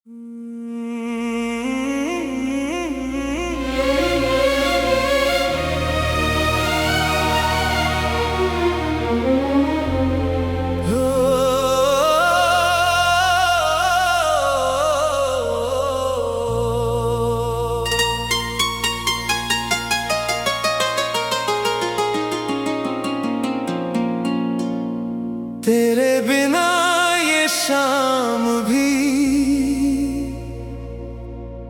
तेरे बिना ये शाम भी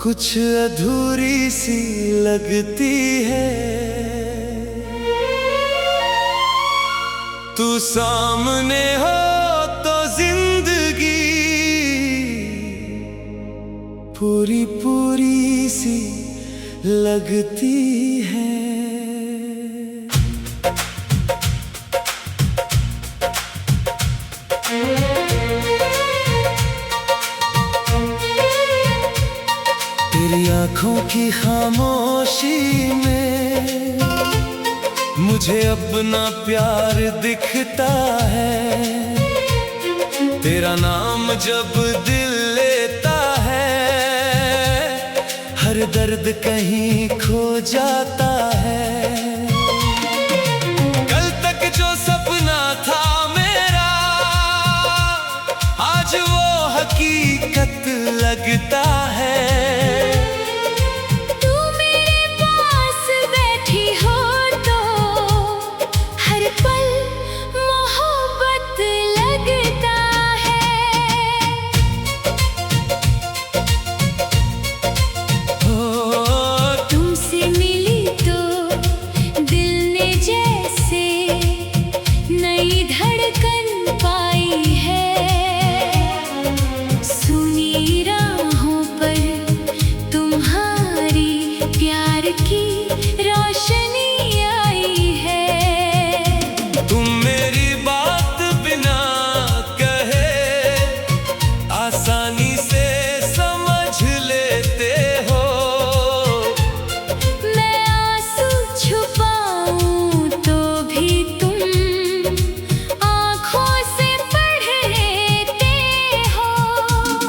कुछ अधूरी सी लगती है। तू सामने हो तो जिंदगी पूरी पूरी सी लगती है। तेरी आँखों की खामोशी में मुझे अपना प्यार दिखता है। तेरा नाम जब दिल लेता है हर दर्द कहीं खो जाता है। कल तक जो सपना था मेरा आज वो हकीकत लगता है।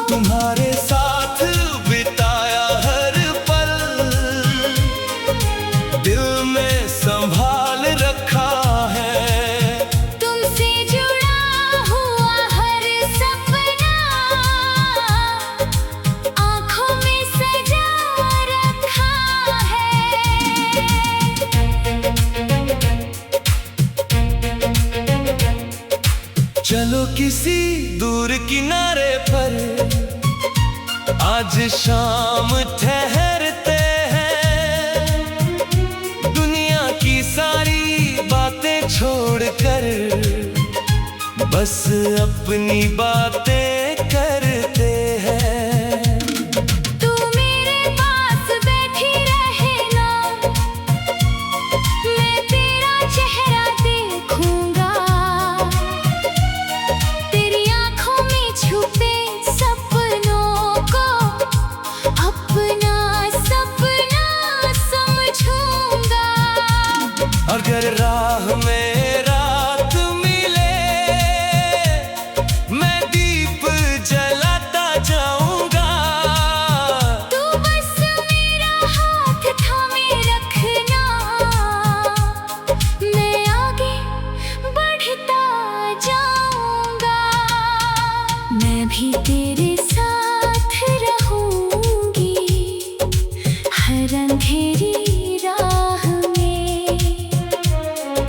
तुम्हारे साथ बिताया हर पल दिल में संभाल रखा है। तुमसे जुड़ा हुआ हर सपना आँखों में सजा रखा है। चलो किसी दूर किनारे पर आज शाम ठहरते हैं। दुनिया की सारी बातें छोड़कर बस अपनी बातें करते हैं। तू मेरे पास बैठी रहना मैं तेरा चेहरा देखूंगा। तेरी आँखों में छुपे सपनों को अपना सपना समझूंगा। अगर राह में रात मिले मैं दीप जलाता जाऊंगा। तू बस मेरा हाथ थामे रखना मैं आगे बढ़ता जाऊंगा। मैं भी तेरे साथ रहूंगी हर अंधेरी राह में।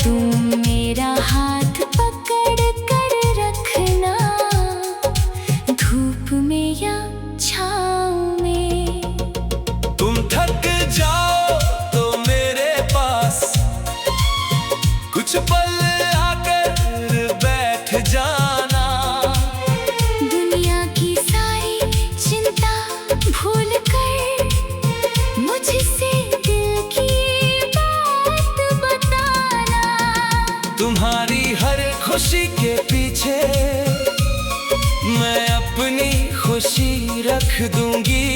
तुम मेरा हाथ पकड़ कर रखना धूप में या छाँव में। तुम थक जाओ तो मेरे पास कुछ पल आकर बैठ जाना। दुनिया की सारी चिंता भूल कर मुझसे दिल की बात बताना। तुम्हारी हर खुशी के पीछे मैं अपनी खुशी रख दूंगी।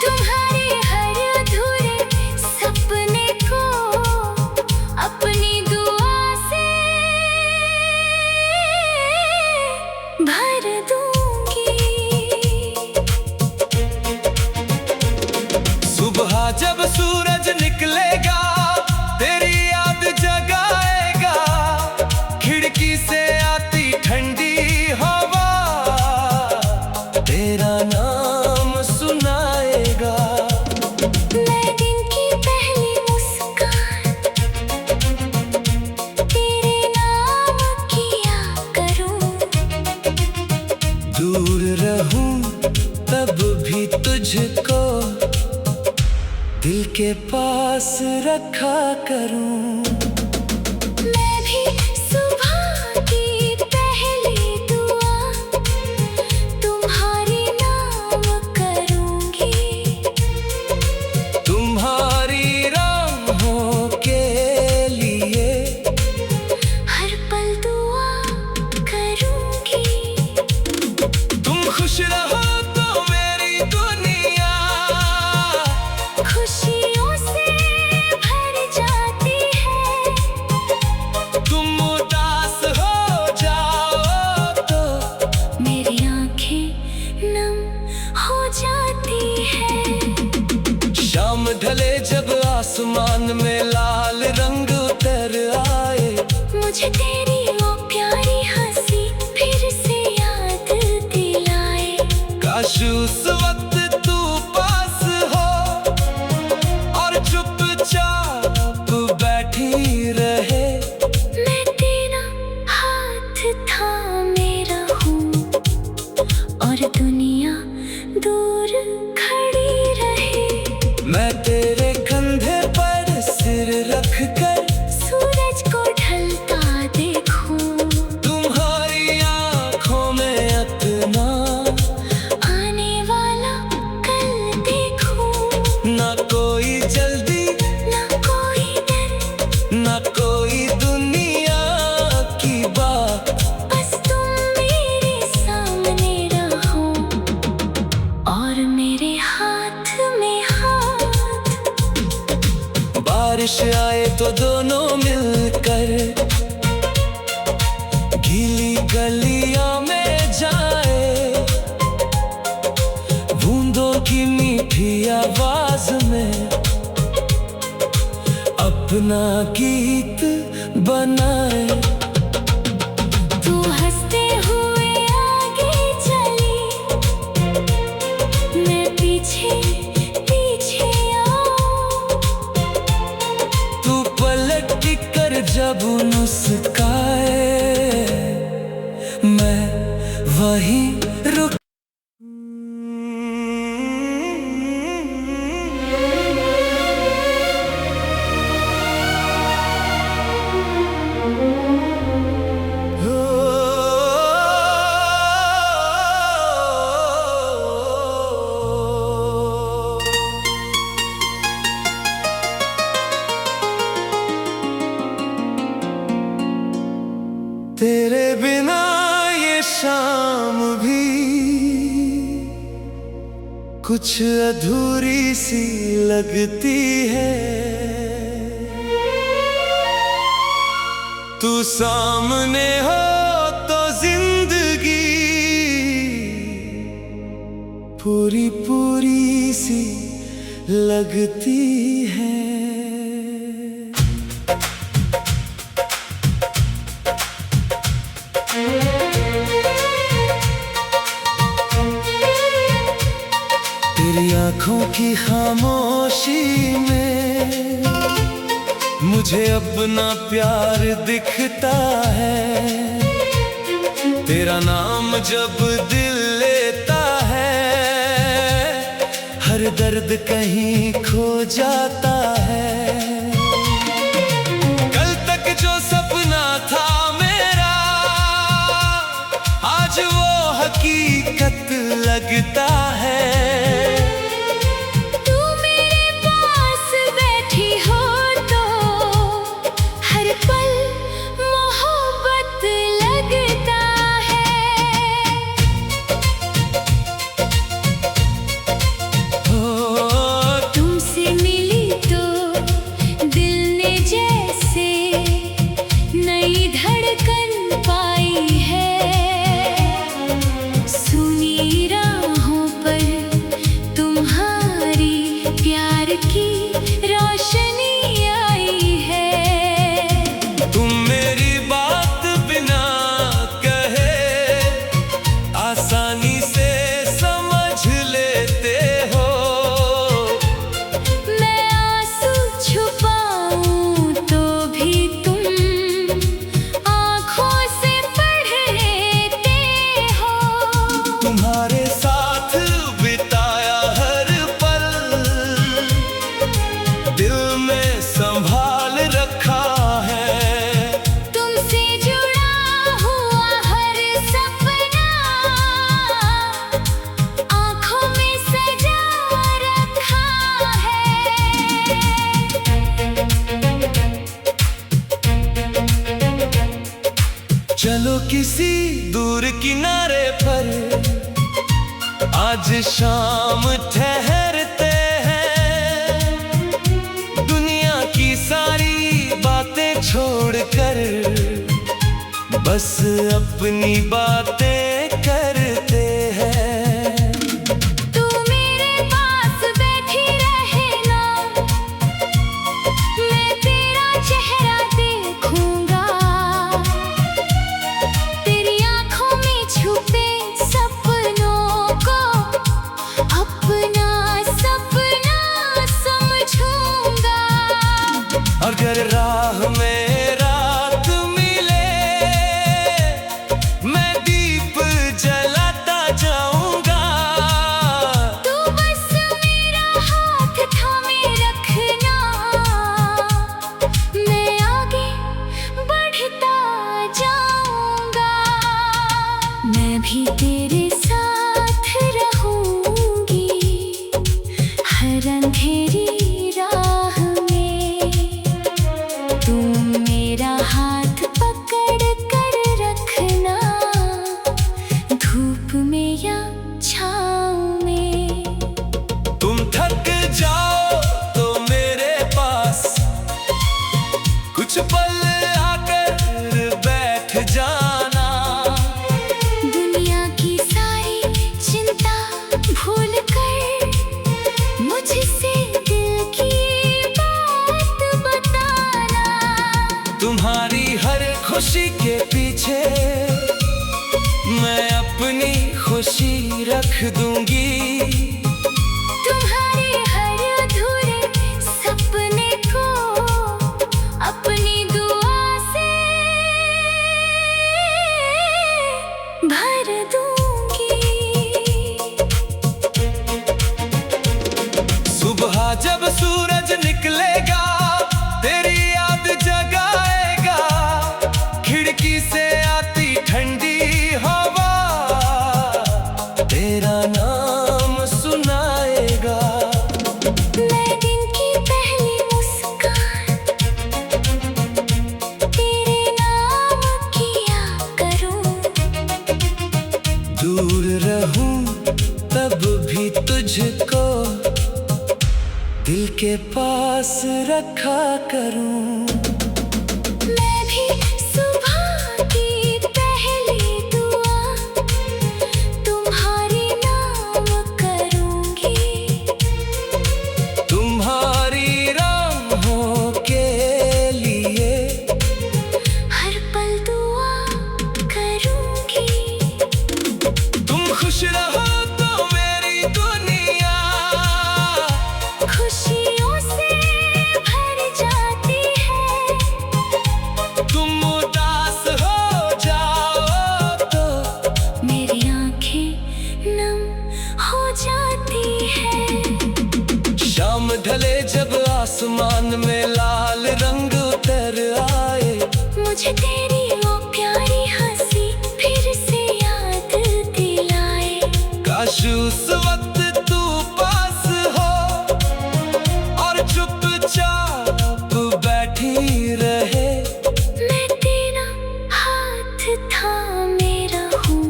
तुम्हारे हर अधूरे सपने को अपनी दुआ से भर दूंगी। तेरा नाम सुनाएगा। मैं दिन की पहली मुस्कान तेरे नाम किया करूं। दूर रहूं तब भी तुझको दिल के पास रखा करूं। मैं भी सुबह की पहली दुआ तुम्हारे नाम करूंगी। तुम्हारी राहों के लिए हर पल दुआ करूंगी। तुम खुश रहो तो मेरी दुनिया खुशियों से भर जाती है। तुम उदास हो जाओ तो मेरी आंखें नम हो जाती है। शाम ढले जब आसमान में लाल रंग उतर आए, मुझे तेरी वो प्यारी हंसी फिर से याद दिलाए। काश उस वक्त तू पास हो और चुपचाप बैठी रहे। मैं तेरा हाथ थामे रहूं और दुनिया दूर खड़ी रहे। मैं तेरे कंधे पर सिर रख कर सूरज को ढलता देखूं। तुम्हारी आंखों में अपना आने वाला कल देखूं। ना कोई जल्दी ना कोई डर ना कोई दुनिया की बात। बस तुम मेरे सामने रहो और मेरे हाथ में हाथ। बारिश आए तो दोनों मिलकर गीली गलियां में जाए। बूंदों की मीठी आवाज में अपना गीत बनाए। तू हंसते हुए आगे चली, मैं पीछे पीछे आऊं। तू पलट कर जब मुस्काए, मैं वहीं रुक। तेरे बिना ये शाम भी कुछ अधूरी सी लगती है। तू सामने हो तो जिंदगी पूरी पूरी सी लगती है। तेरी आंखों की खामोशी में मुझे अपना प्यार दिखता है। तेरा नाम जब दिल लेता है, हर दर्द कहीं खो जाता है। कल तक जो सपना था मेरा, आज वो हकीकत लगता है। तू मेरे पास बैठी हो तो हर पल मोहब्बत लगता है। ओ तुमसे मिली तो किसी दूर किनारे पर आज शाम ठहरते हैं, दुनिया की सारी बातें छोड़कर बस अपनी बातें करते हैं। तू मेरे पास बैठी रहना, मैं तेरा चेहरा देखूंगा, तेरी आंखों में छुपे सपनों को अपना सपना समझूंगा। अगर राह में रात मिले मैं दीप जलाता जाऊंगा, तू बस मेरा हाथ थामे रखना, मैं आगे बढ़ता जाऊंगा। मैं भी तेरे साथ रहूंगी हर अंधेरी राह में, तुम मेरा हाथ पकड़ कर रखना, धूप में या छाँव में। तुम थक जाओ तो मेरे पास कुछ पल आकर बैठ जाना, दुनिया की सारी चिंता भूल कर मुझसे दिल की बात बताना। तुम्हारी हर खुशी के पीछे मैं अपनी खुशी रख दूंगी, तुम्हारे हर अधूरे सपने को अपनी दुआ से भर दूंगी। सुबह जब सूरज निकलेगा तेरी याद जगाएगा, खिड़की से आती ठंडी हवा तेरा नाम सुनाएगा। मैं दिन की पहली मुस्कान तेरे नाम किया करूं, दूर रहूं तब भी तुझको दिल के पास रखा करूं। मैं भी सुबह की पहली दुआ तुम्हारे नाम करूंगी, तुम्हारी राहों के लिए हर पल दुआ करूंगी। तुम खुश रहो तो मेरी दुनिया खुशियों से भर जाती है, तुम उदास हो जाओ तो मेरी आंखें नम हो जाती है। शाम ढले जब आसमान में लाल रंग उतर आए, मुझे तेरी वो प्यारी हंसी फिर से याद दिलाए। काश उस वक्त तू पास हो और चुपचाप बैठी रहे, मैं तेरा हाथ थामे रहूं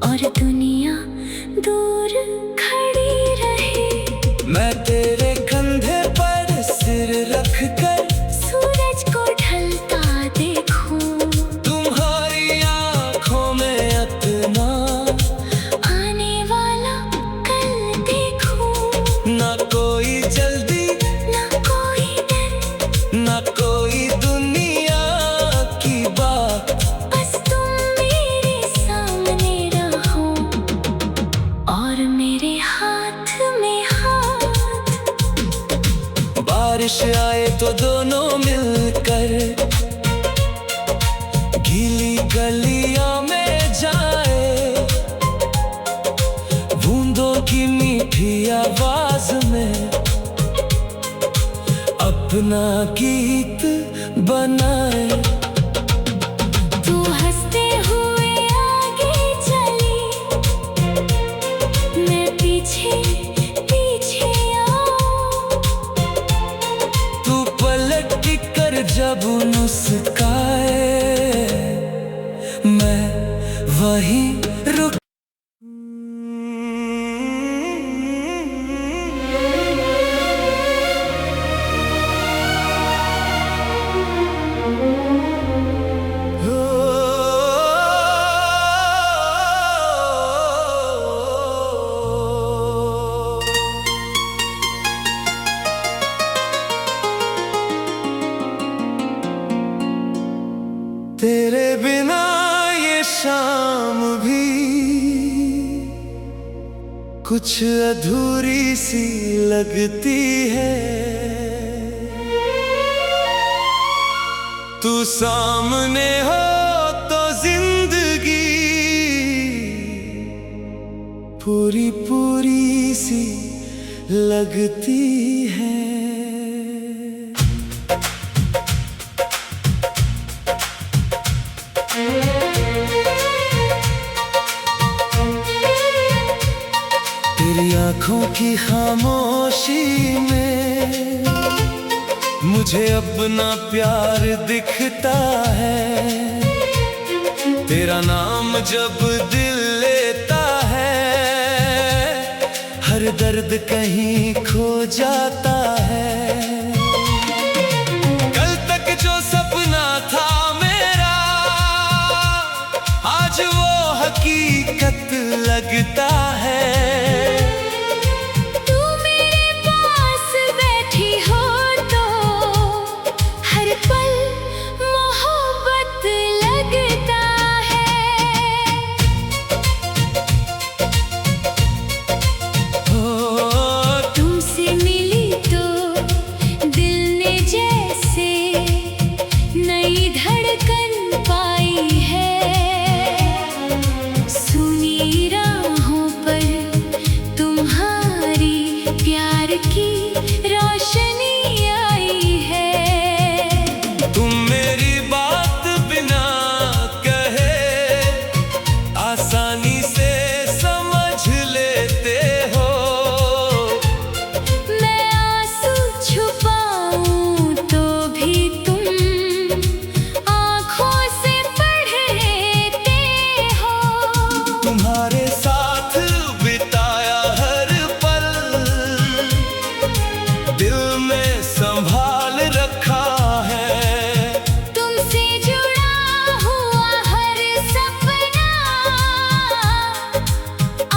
और दुनिया दूर खड़ी रहे। मैं तेरे कंधे पर सिर रख कर सूरज को ढलता देखूं, तुम्हारी आंखों में अपना आने वाला कल देखूं। ना कोई जल्दी ना कोई डर, ना कोई दुनिया की बात, बस तुम मेरे सामने रहो और मेरे हाथ में हाथ। बारिश आए तो दोनों मिलकर गीली गलियां में जाए, बूंदों की मीठी आवाज में अपना गीत बनाए। तू हंसते हुए आगे चली, मैं पीछे पीछे आऊं। तू पलट कर जब मुस्काए कुछ अधूरी सी लगती है। तू सामने हो तो जिंदगी पूरी पूरी सी लगती है। तेरी आँखों की खामोशी में मुझे अपना प्यार दिखता है। तेरा नाम जब दिल लेता है, हर दर्द कहीं खो जाता है। कल तक जो सपना था मेरा, आज वो हकीकत लगता है। तुम्हारे साथ बिताया हर पल दिल में संभाल रखा है। तुमसे जुड़ा हुआ हर सपना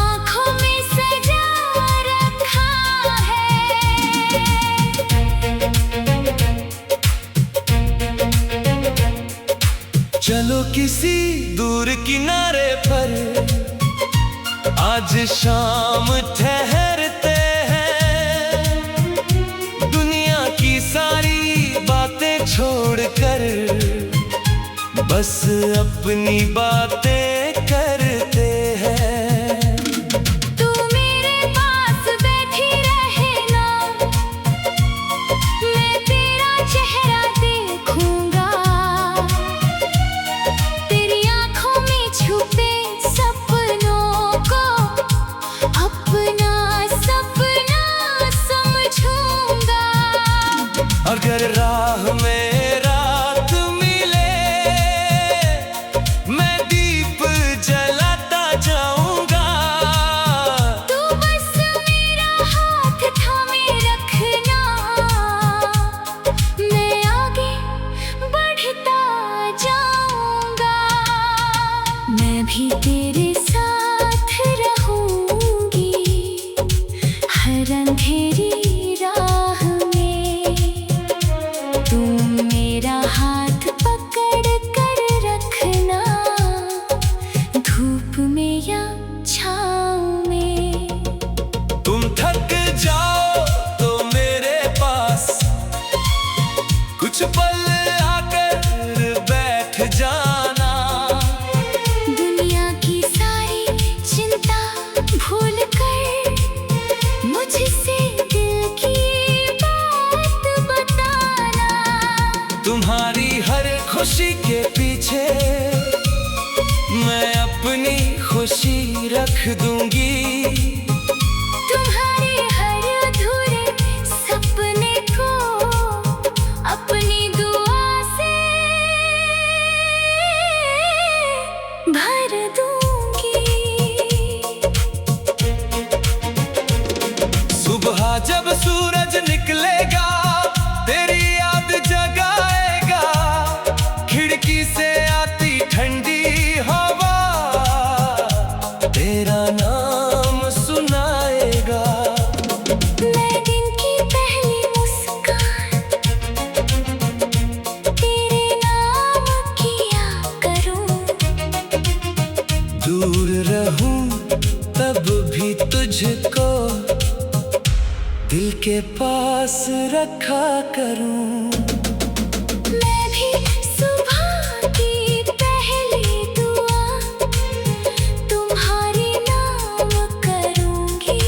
आँखों में सजा रखा है। चलो किसी दूर किनारे पर आज शाम ठहरते हैं। दुनिया की सारी बातें छोड़कर बस अपनी बातें करते हैं। तू मेरे पास बैठी रहना, मैं तेरा चेहरा देखूंगा। तेरी आँखों में छुपे सपनों को अपना सपना समझूंगा। अगर राह में रात मिले, मैं दीप जलाता जाऊंगा। तू बस मेरा हाथ थामे रखना, मैं आगे बढ़ता जाऊंगा। मैं भी तेरे साथ रहूंगी हर अंधेरी राह में। तुम मेरा हाथ पकड़ कर रखना, धूप में या छाँव में। तुम थक जाओ तो मेरे पास कुछ पल आकर बैठ जाना। दुनिया की सारी चिंता भूल कर मुझसे दिल की बात बताना। तुम्हारी हर खुशी के पीछे मैं अपनी खुशी रख दूंगी। तुम्हारे हर अधूरे सपने को अपनी दुआ से भर दूंगी। सुबह जब सूरज निकलेगा, तेरी याद जगाएगा। खिड़की से आती ठंडी हवा तेरा नाम सुनाएगा। मैं दिन की पहली मुस्कान तेरे नाम किया करूं। दूर रहूं तब भी तुझको दिल के पास रखा करूं। मैं भी सुबह की पहली दुआ तुम्हारे नाम करूंगी।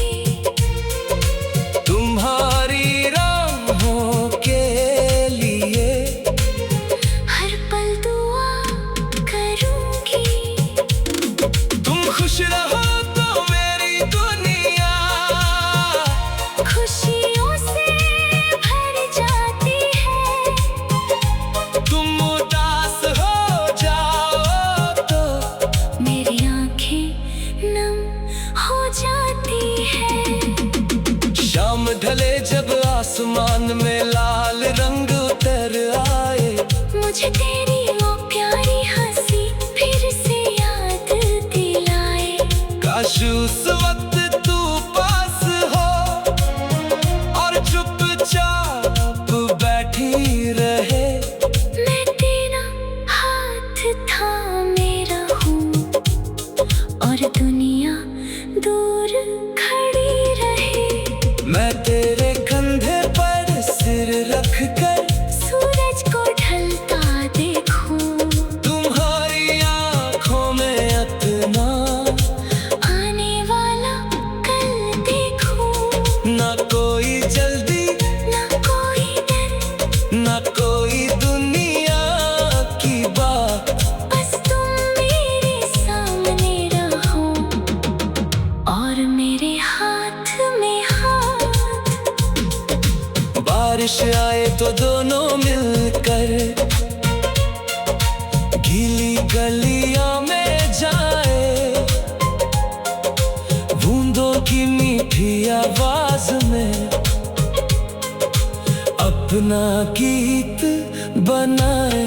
तुम्हारी राहों के लिए हर पल दुआ करूंगी। तुम खुश रहो तो मेरी दुनिया खुशियों से भर जाती है। तुम उदास हो जाओ तो मेरी आंखें नम हो जाती है। शाम ढले जब आसमान में लाल रंग उतर आए, मुझे तेरी वो प्यारी हंसी फिर से याद दिलाए। काश उस वक्त तू पास हो और चुपचाप बैठी रहे। मैं तेरा हाथ थामे रहूं और दुनिया दूर खड़ी रहे। मैं तेरे कंधे पर सिर रख कर सूरज को ढलता देखूं। तुम्हारी आंखों में अपना आने वाला कल देखूं। ना कोई जल्दी ना कोई डर, ना कोई दुनिया की बात। बस तुम मेरे सामने रहो और मेरे हाथ में हाथ। बारिश आए तो दोनों मिलकर गीली गलियां में जाए। बूंदों की मीठी आवाज में अपना गीत बनाए।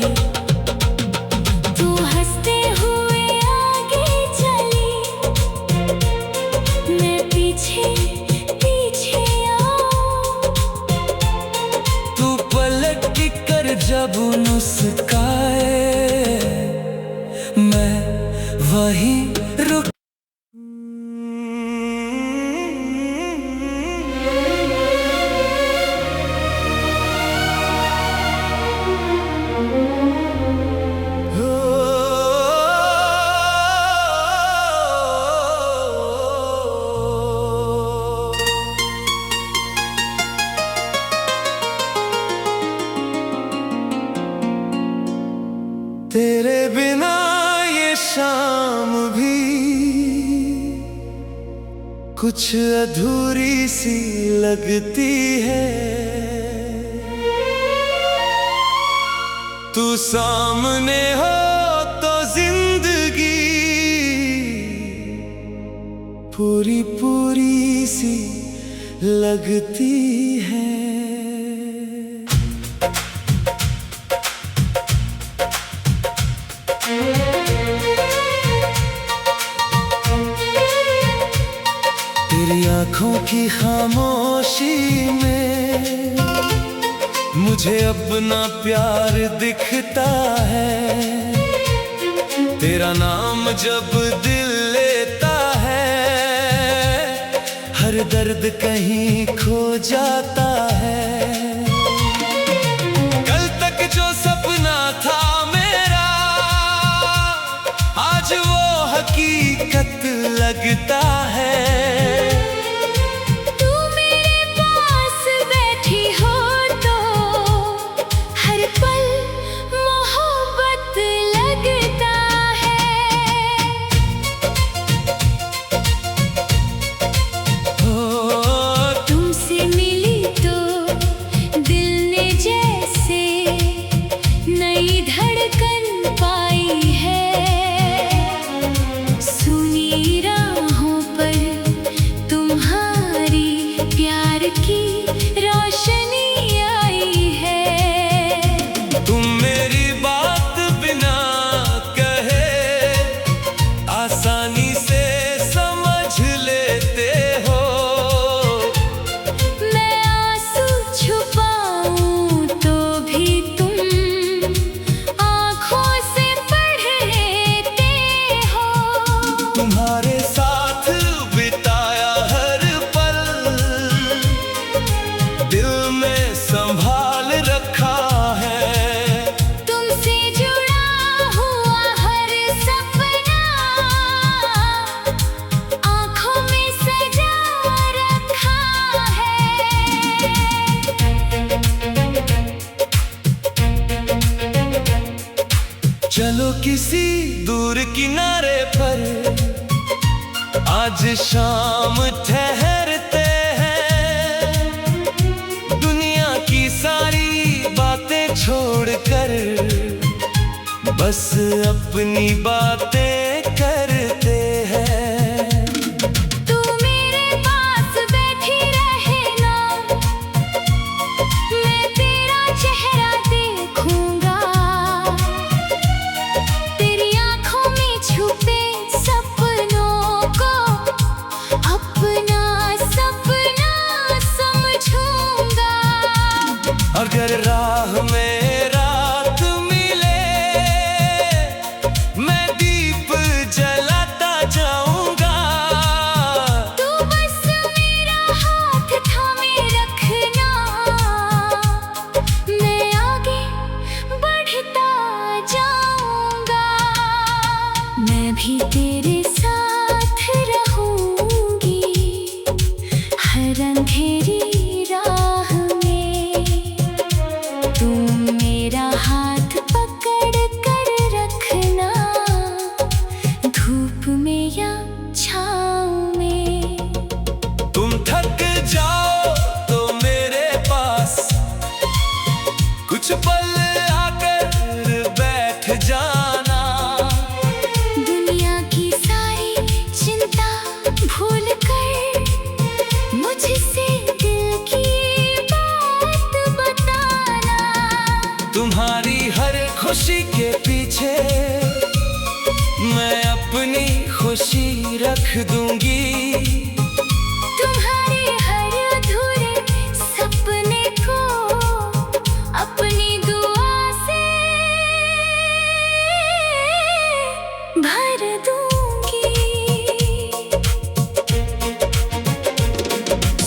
तू हंसते हुए आगे चली, मैं पीछे पीछे आऊं। तू पलट कर जब मुस्काए, मैं वहीं रुक। तेरे बिना ये शाम भी कुछ अधूरी सी लगती है। तू सामने हो तो जिंदगी पूरी पूरी सी लगती है। तेरी आंखों की खामोशी में मुझे अपना प्यार दिखता है। तेरा नाम जब दिल लेता है, हर दर्द कहीं खो जाता है। कल तक जो सपना था मेरा, आज वो हकीकत लगता है। तू मेरे पास बैठी हो तो हर पल मोहब्बत लगता है। तुमसे मिली तो दिल ने जैसे नई धड़कन पाई है। सुनी किसी दूर किनारे पर आज शाम ठहरते हैं, दुनिया की सारी बातें छोड़कर बस अपनी बातें करते हैं। तू मेरे पास बैठी रहना, मैं तेरा चेहरा देखूंगा, तेरी आंखों में छुपे सपनों को अपना सपना समझूंगा। अगर राह में रात मिले मैं दीप जलाता जाऊंगा, तू बस मेरा हाथ थामे रखना, मैं आगे बढ़ता जाऊंगा। मैं भी तेरे साथ रहूंगी हर अंधेरी राह में, तुम मेरा हाथ पकड़ कर रखना, धूप में या छाँव में। तुम थक जाओ तो मेरे पास कुछ पल आकर बैठ जाना, दुनिया की सारी चिंता भूल कर मुझसे दिल की बात बताना। तुम्हारी हर खुशी के पीछे मैं अपनी खुशी रख दूंगी, तुम्हारे हर अधूरे सपने को अपनी दुआ से भर दूंगी।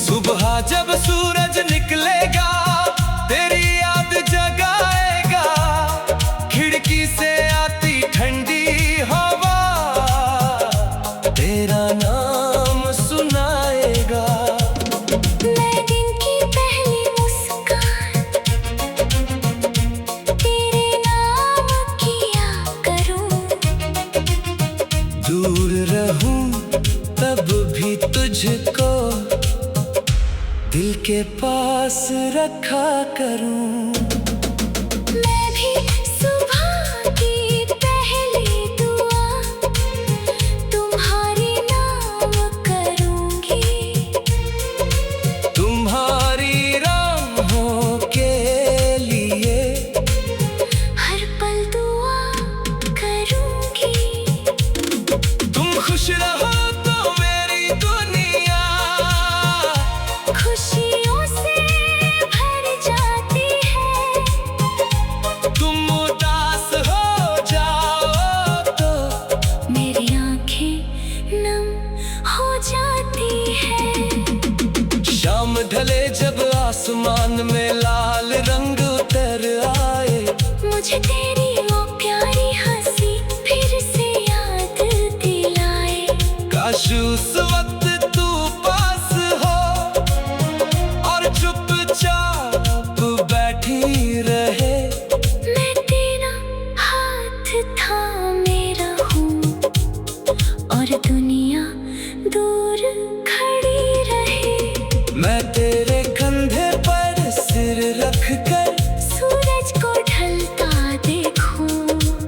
सुबह जब सूरज निकलेगा तेरी याद जगाएगा, खिड़की से आती ठंडी हवा तेरा नाम सुनाएगा। मैं दिन की पहली मुस्कान तेरे नाम किया करूं, दूर रहूं तब भी तुझको दिल के पास रखा करूं। मैं भी सुबह की पहली दुआ तुम्हारे नाम करूंगी, तुम्हारी राहों के लिए हर पल दुआ करूंगी। तुम खुश रहो तो मेरी दुनिया खुशियों से भर जाती है, तुम उदास हो जाओ तो मेरी आंखें नम हो जाती है। शाम ढले जब आसमान में लाल रंग उतर आए, मुझे तेरी वो प्यारी हंसी फिर से याद दिलाए। काश उस वक्त तू पास हो और चुपचाप बैठी रहे, मैं तेरा हाथ थामे रहूं और दुनिया दूर खड़ी रहे। मैं तेरे कंधे पर सिर रख कर सूरज को ढलता देखूं,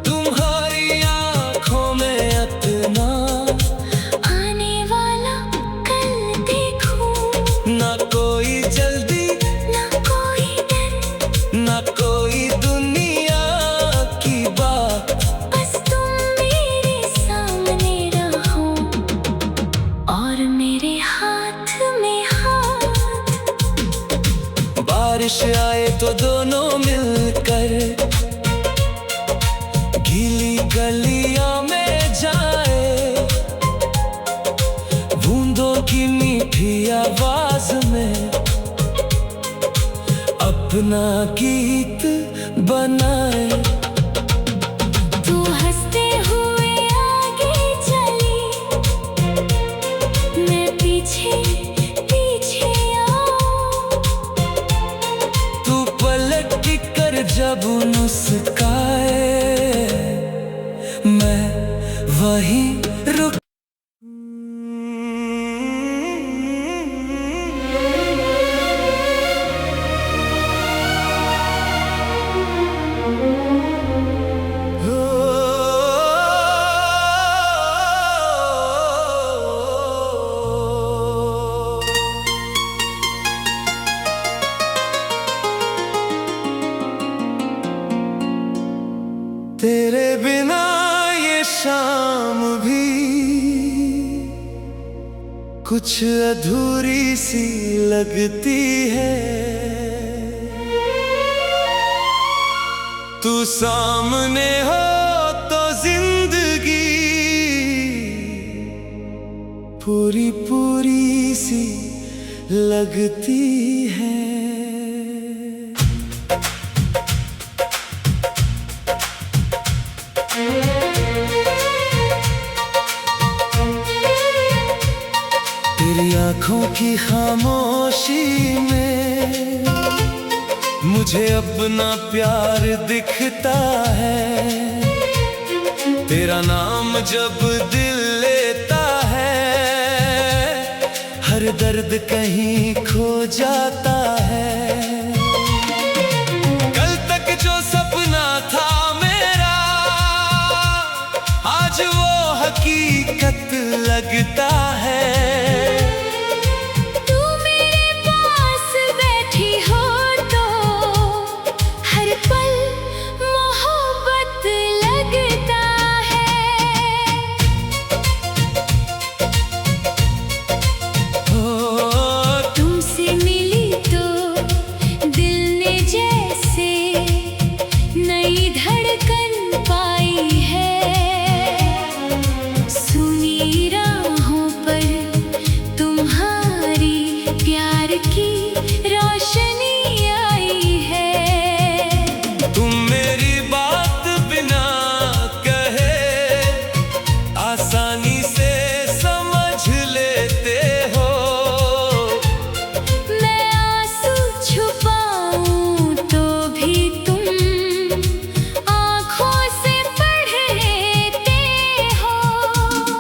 तुम्हारी आंखों में अपना आने वाला कल देखूं। ना कोई जल्दी ना कोई डर, ना कोई दुनिया की बात, बस तुम मेरे सामने रहो और मेरे हाथ में हाथ। बारिश आए तो दोनों मिलकर गीली गलियां में जाए, बूंदों की मीठी आवाज में अपना गीत बनाए। तू हंसते हुए आगे चली, मैं पीछे पीछे आऊं। तू पलट कर जब मुस्काए कुछ अधूरी सी लगती है। तू सामने हो तो जिंदगी पूरी पूरी सी लगती है। तेरी आँखों की खामोशी में मुझे अपना प्यार दिखता है। तेरा नाम जब दिल लेता है, हर दर्द कहीं खो जाता है। कल तक जो सपना था मेरा, आज वो हकीकत लगता है।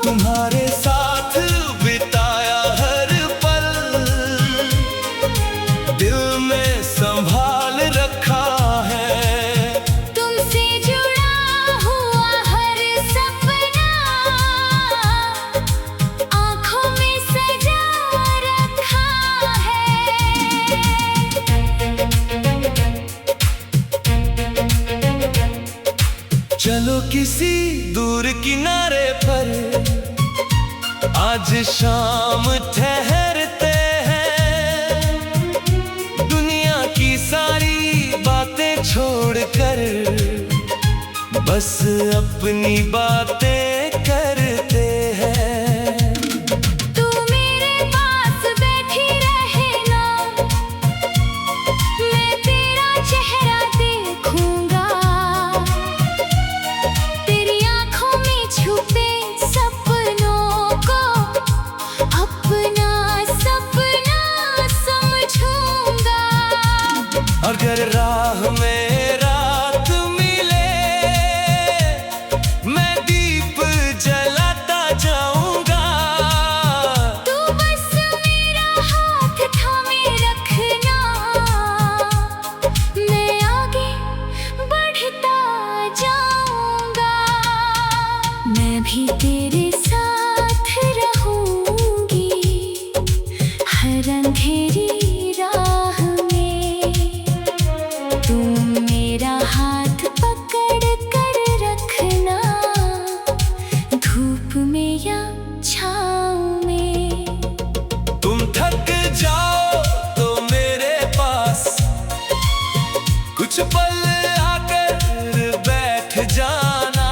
तुम्हारे साथ बिताया हर पल दिल में संभाल रखा है। तुमसे जुड़ा हुआ हर सपना आँखों में सजा रखा है। चलो किसी दूर किनारे पर आज शाम ठहरते हैं। दुनिया की सारी बातें छोड़कर बस अपनी बातें करते हैं। तू मेरे पास बैठी रहना, मैं तेरा चेहरा देखूंगा। तेरी आँखों में छुपे सपनों को अपना सपना समझूंगा। अगर राह में रात मिले, मैं दीप जलाता जाऊंगा। तू बस मेरा हाथ थामे रखना, मैं आगे बढ़ता जाऊंगा। मैं भी तेरे साथ रहूंगी हर अंधेरी राह में। तुम मेरा हाथ पकड़ कर रखना, धूप में या छाँव में। तुम थक जाओ तो मेरे पास कुछ पल आकर बैठ जाना।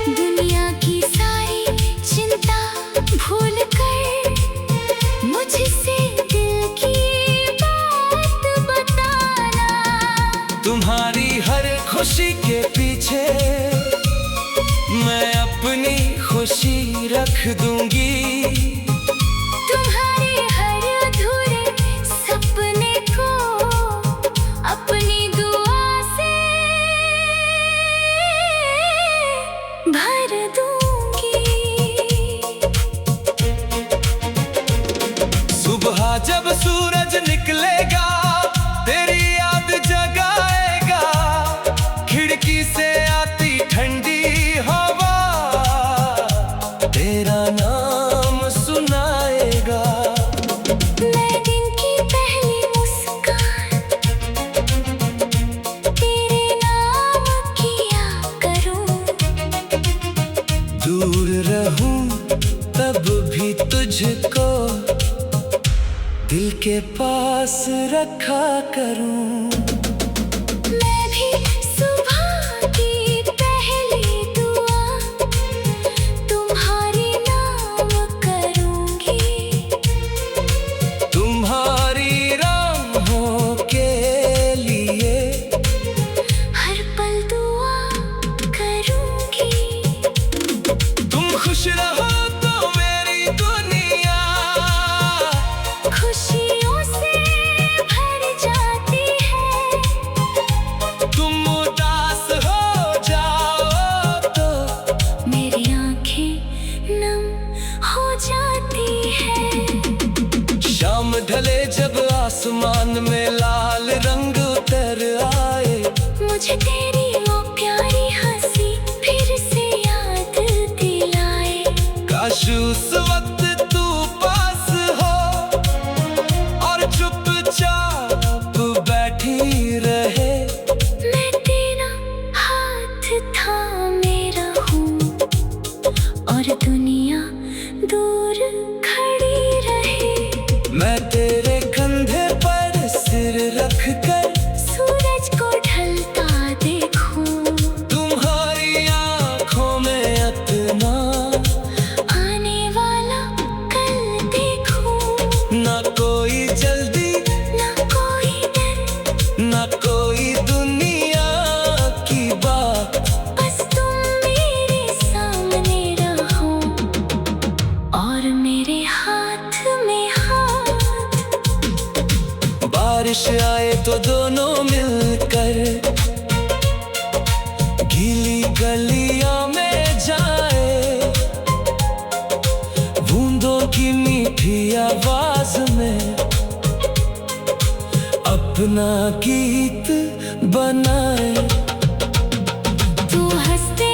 दुनिया की सारी चिंता भूल कर मुझसे दिल की बात बताना। तुम्हारी हर खुशी के पीछे मैं अपनी खुशी रख दूंगी। तुम्हारे हर अधूरे सपने को अपनी दुआ से भर दूंगी। सुबह जब सूरज निकलेगा, तेरी याद जगाएगा। खिड़की से आती ठंडी हवा तेरा नाम सुनाएगा। मैं दिन की पहली मुस्कान तेरे नाम किया करूं। दूर रहूं तब भी तुझको दिल के पास रखा करूं। मैं भी सुबह की पहली दुआ तुम्हारे नाम करूंगी। तुम्हारी राहों के लिए हर पल दुआ करूंगी। तुम खुश रहो तो मेरी दुनिया खुशियों से भर जाती है। तुम उदास हो जाओ तो मेरी आंखें नम हो जाती है। शाम ढले जब आसमान में लाल रंग उतर आए, मुझे तेरी वो प्यारी हंसी फिर से याद दिलाए। काश उस वक्त तू पास हो और चुपचाप बैठी रहे। मैं तेरा हाथ थामे रहूं और दुनिया दूर खड़ी रहे। मैं तेरे कंधे पर सिर रख कर सूरज को ढलता देखूं। तुम्हारी आंखों में अपना आने वाला कल देखूं। ना कोई जल्दी ना कोई डर, ना कोई दुनिया की बात। बस तुम मेरे सामने रहो और मेरे हाथ में हाथ। बारिश आए तो दोनों मिलकर गीली गलियों में जाए। बूंदों की मीठी आवाज में अपना गीत बनाए। तू हंसते